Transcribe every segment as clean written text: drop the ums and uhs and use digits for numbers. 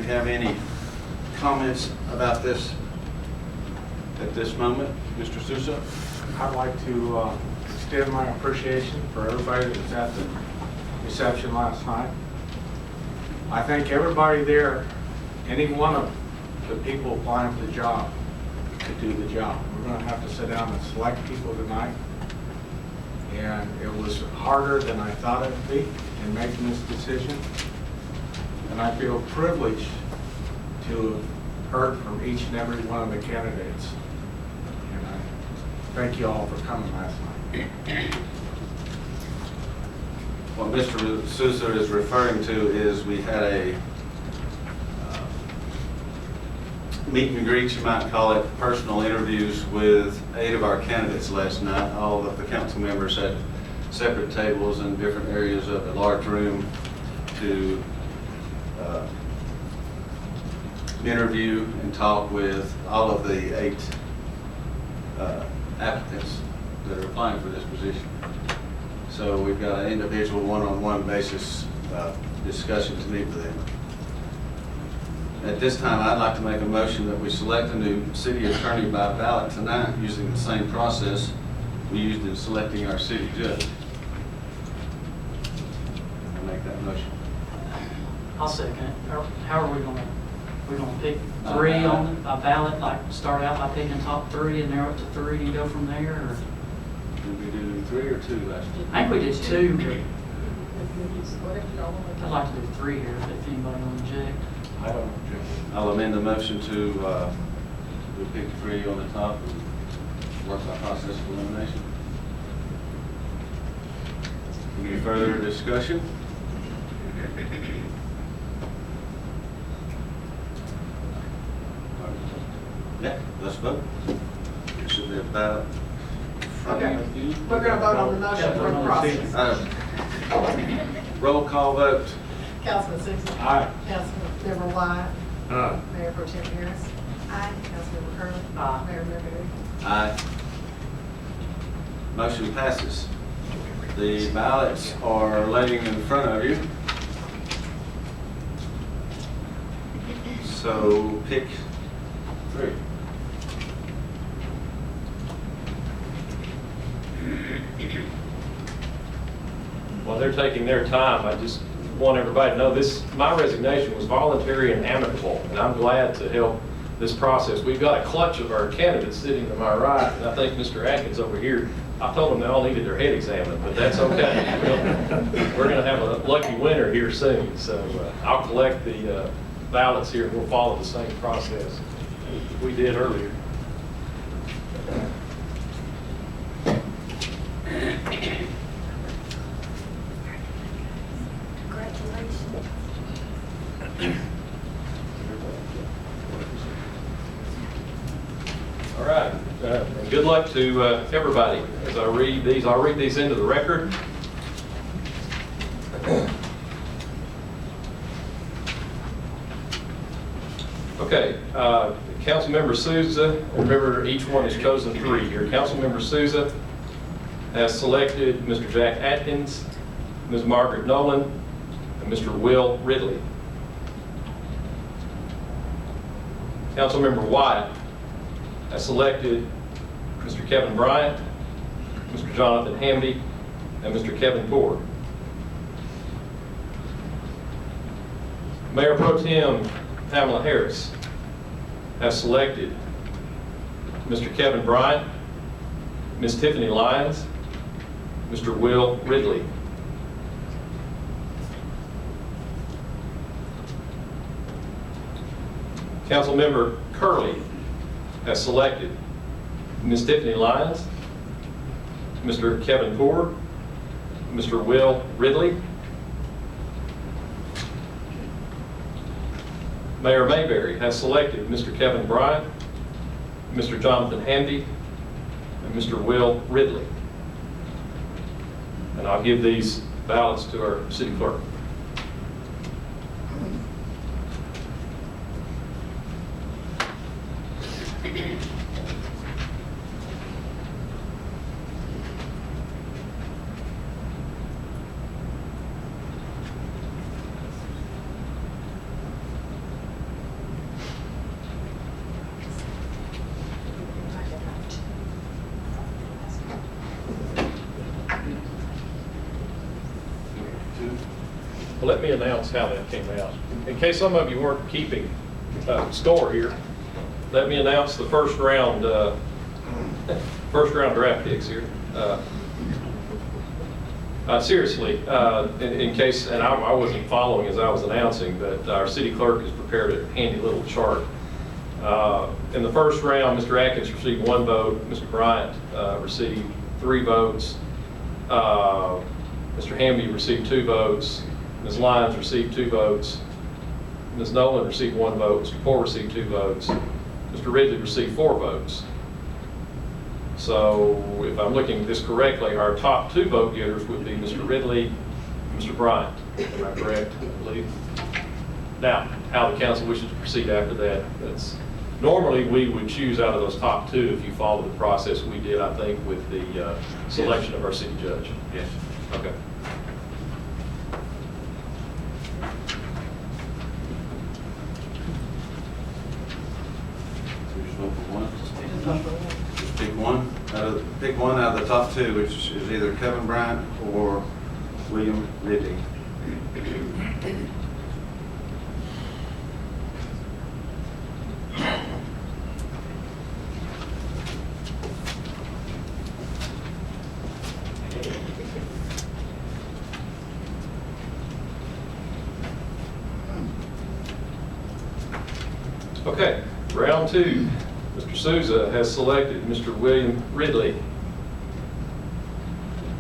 have any comments about this at this moment? Mr. Sousa? I'd like to extend my appreciation for everybody that was at the reception last night. I think everybody there, any one of the people applying for the job, could do the job. We're going to have to sit down and select people tonight. And it was harder than I thought it would be in making this decision. And I feel privileged to have heard from each and every one of the candidates. And I thank you all for coming last night. What Mr. Sousa is referring to is we had a meet and greet, you might call it, personal interviews with 8 of our candidates last night. All of the council members had separate tables in different areas of the large room to interview and talk with all of the 8 applicants that are applying for this position. So we've got an individual one-on-one basis discussion to meet with them. At this time, I'd like to make a motion that we select a new city attorney by ballot tonight using the same process we used in selecting our city judge. I make that motion. I'll second it. How are we going to pick 3 on a ballot, like start out by picking top 3 and narrow it to 3 and go from there? Or? Did we do 3 or 2 last year? I think we did 2. I'd like to do 3 here if anybody will object. I don't object. I'll amend the motion to we pick 3 on the top and work by process of elimination. Any further discussion? Yeah, let's vote. There should be a ballot. Okay, we're going to vote on the motion for the process. Roll call vote. Councilman Simpson. Aye. Councilmember Wyatt. Aye. Mayor Pro Tem Harris. Aye. Councilmember Curley. Aye. Mayor Mayberry. Aye. Motion passes. The ballots are laying in front of you. So pick 3. While they're taking their time, I just want everybody to know my resignation was voluntary and amicable, and I'm glad to help this process. We've got a clutch of our candidates sitting to my right, and I think Mr. Atkins over here, I told them they all needed their head examined, but that's okay. We're going to have a lucky winner here soon, so I'll collect the ballots here, and we'll follow the same process we did earlier. All right, and good luck to everybody. As I read these, I'll read these into the record. Okay, Councilmember Sousa, remember each one has chosen 3 here. Councilmember Sousa has selected Mr. Jack Atkins, Ms. Margaret Nolan, and Mr. Will Ridley. Councilmember Wyatt has selected Mr. Kevin Bryant, Mr. Jonathan Hamby, and Mr. Kevin Ford. Mayor Pro Tem Pamela Harris has selected Mr. Kevin Bryant, Ms. Tiffany Lyons, Mr. Will Ridley. Councilmember Curley has selected Ms. Tiffany Lyons, Mr. Kevin Ford, Mr. Will Ridley. Mayor Mayberry has selected Mr. Kevin Bryant, Mr. Jonathan Hamby, and Mr. Will Ridley. And I'll give these ballots to our city clerk. Well, let me announce how that came out. In case some of you weren't keeping score here, let me announce the first round draft picks here. Seriously, in case, and I wasn't following as I was announcing, but our city clerk has prepared a handy little chart. In the first round, Mr. Atkins received 1 vote, Mr. Bryant received 3 votes, Mr. Hamby received 2 votes, Ms. Lyons received 2 votes, Ms. Nolan received 1 vote, Mr. Poore received 2 votes, Mr. Ridley received 4 votes. So if I'm looking at this correctly, our top 2 vote getters would be Mr. Ridley and Mr. Bryant. Am I correct, I believe? Now, how the council wishes to proceed after that, normally we would choose out of those top 2 if you follow the process we did, I think, with the selection of our city judge. Yes. Okay. So just vote for one? Just pick one out of the top 2, which is either Kevin Bryant or William Ridley. Okay, round 2. Mr. Souza has selected Mr. William Ridley.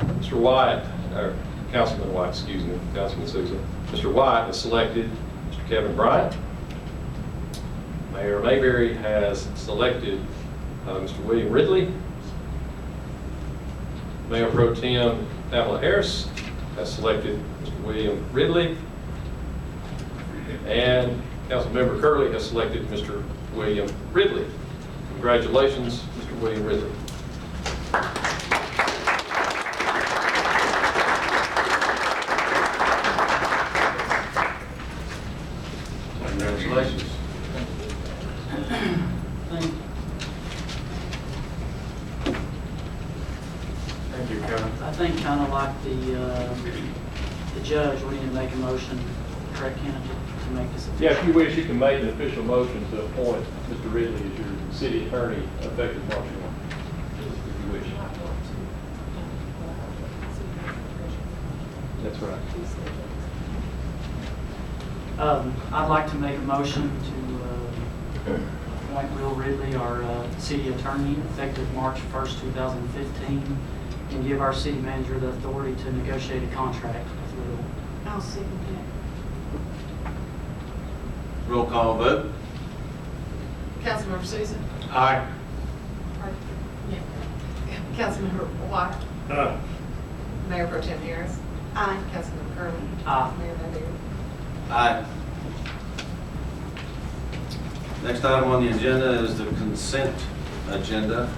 Mr. White, or Councilman White, excuse me, Councilman Souza. Mr. White has selected Mr. Kevin Bryant. Mayor Mayberry has selected Mr. William Ridley. Mayor Pro Tem Pamela Harris has selected Mr. William Ridley. And Councilmember Curley has selected Mr. William Ridley. Congratulations, Mr. William Ridley. Congratulations. Thank you, Kevin. I think kind of like the judge, we need to make a motion, correct, Ken, to make this official. Yeah, if you wish, you can make an official motion to appoint Mr. Ridley as your city attorney effective March 1, if you wish. That's right. I'd like to make a motion to appoint Will Ridley, our city attorney, effective March 1st, 2015, and give our city manager the authority to negotiate a contract with Will. I'll second that. Roll call vote. Councilmember Susan? Aye. Yeah. Councilmember White? Mayor Pro Tem Harris? Aye. Councilmember Curley? Aye. Mayor Mayberry? Aye. Next item on the agenda is the consent agenda.